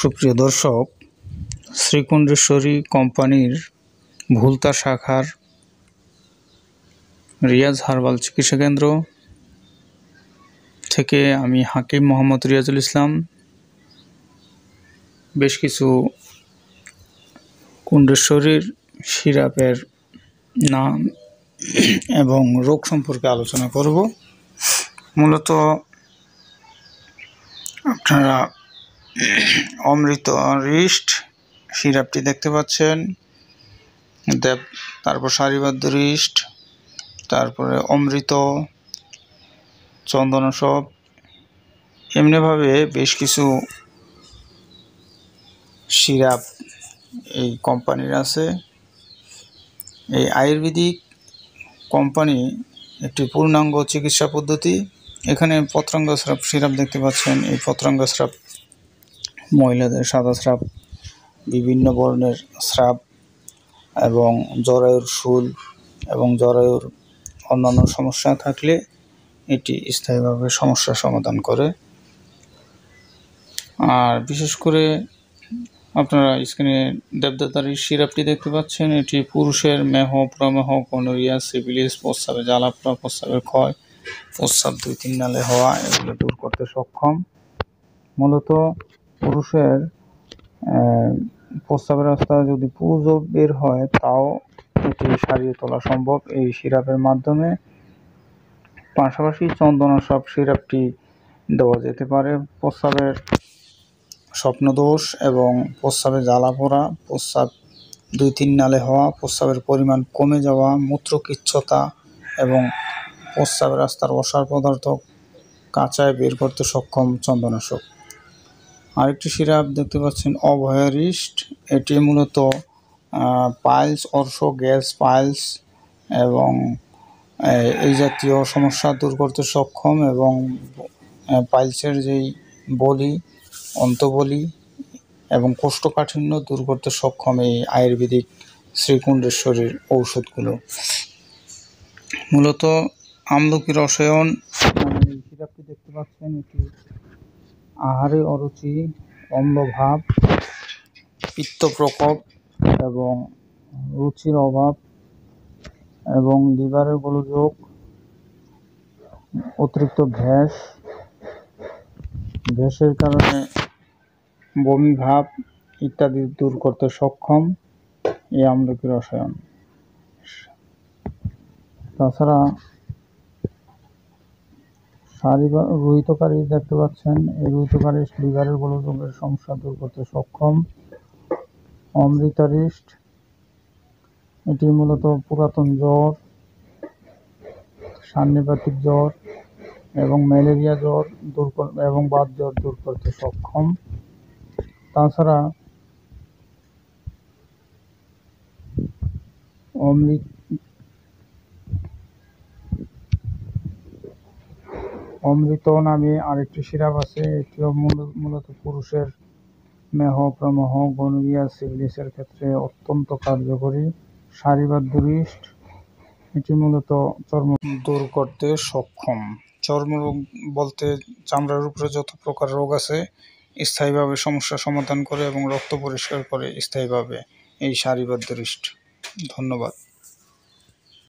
সুপ্রিয় দর্শক, শ্রীকুণ্ডেশ্বরী কোম্পানির ভুলতা শাখার রিয়াজ হার্বাল চিকিৎসা কেন্দ্র থেকে আমি হাকিম মোহাম্মদ রিয়াজুল ইসলাম বেশ কিছু কুণ্ডেশ্বরীর সিরাপের নাম এবং রোগ সম্পর্কে আলোচনা করব। মূলত আপনারা অমৃত রিস্ট সিরাপটি দেখতে পাচ্ছেন, তারপর সারিবদ্ধ রিস্ট, তারপরে অমৃত, চন্দনসব, এমনিভাবে বেশ কিছু সিরাপ এই কোম্পানির আছে। এই আয়ুর্বেদিক কোম্পানি একটি পূর্ণাঙ্গ চিকিৎসা পদ্ধতি। এখানে পত্রাঙ্গ সিরাপ দেখতে পাচ্ছেন। এই পত্রাঙ্গ স্রাব মহিলাদের সাদা স্রাব, বিভিন্ন বর্ণের স্রাব এবং জরায়ুর শুল এবং জরায়ুর অন্যান্য সমস্যা থাকলে এটি স্থায়ীভাবে সমস্যার সমাধান করে। আর বিশেষ করে আপনারা স্ক্রিনে দেবদাতার সিরাপটি দেখতে পাচ্ছেন। এটি পুরুষের মেহ, প্রমেহ, গনোরিয়া, সিফিলিস, প্রস্রাবে জ্বালাপোড়া, প্রস্রাবের ক্ষয়, প্রস্রাব 2-3 নালে হওয়া এগুলো দূর করতে সক্ষম। মূলত পুরুষের প্রস্রাবের রাস্তা যদি পুজো বের হয় তাও এটি সারিয়ে তোলা সম্ভব এই সিরাপের মাধ্যমে। পাশাপাশি চন্দনসব সিরাপটি দেওয়া যেতে পারে প্রস্রাবের স্বপ্নদোষ এবং প্রস্রাবে জ্বালাপোড়া, প্রস্রাব 2-3 নালে হওয়া, প্রস্রাবের পরিমাণ কমে যাওয়া, মূত্রকিচ্ছতা এবং প্রস্রাবের রাস্তার অসার পদার্থ কাঁচায় বের করতে সক্ষম চন্দনাশক। আরেকটি সিরাপ দেখতে পাচ্ছেন অভয়া রিস্ট। এটি মূলত পাইলস, অর্শ, গ্যাস, পাইলস এবং এই জাতীয় সমস্যা দূর করতে সক্ষম এবং পাইলসের যেই বলি, অন্তবলি এবং কোষ্ঠকাঠিন্য দূর করতে সক্ষম এই আয়ুর্বেদিক শ্রীকুণ্ডেশ্বরীর ঔষধগুলো। মূলত আমলকি রসায়ন এই সিরাপটি দেখতে পাচ্ছেন। এটি আহারে অরুচি, অম্লভাব, পিত্ত প্রকোপ এবং রুচির অভাব এবং লিভারের গোলযোগ, অতিরিক্ত গ্যাসের কারণে বমি ভাব ইত্যাদি দূর করতে সক্ষম এই আমলকি রসায়ন। তাছাড়া রোহিতকারী দেখতে পাচ্ছেন। এই রোহিতকারী লিভারের গোলযোগের সমস্যা দূর করতে সক্ষম। অমৃতারিষ্ট এটি মূলত পুরাতন জ্বর, সান্নিপাতিক জ্বর এবং ম্যালেরিয়া জ্বর দূর এবং বাত জ্বর দূর করতে সক্ষম। তাছাড়া অমৃত নামে আরেকটি সিরাপ আছে। এটিও মূলত পুরুষের মেহ, প্রমেহ, গনোরিয়া, সিফিলিসের ক্ষেত্রে অত্যন্ত কার্যকরী। সারিবদ্ধ রিস্ট এটি মূলত চর্ম দূর করতে সক্ষম। চর্মরোগ বলতে চামড়ার উপরে যত প্রকার রোগ আছে স্থায়ীভাবে সমস্যা সমাধান করে এবং রক্ত পরিষ্কার করে স্থায়ীভাবে এই সারিবদ্ধ রিস্ট। ধন্যবাদ।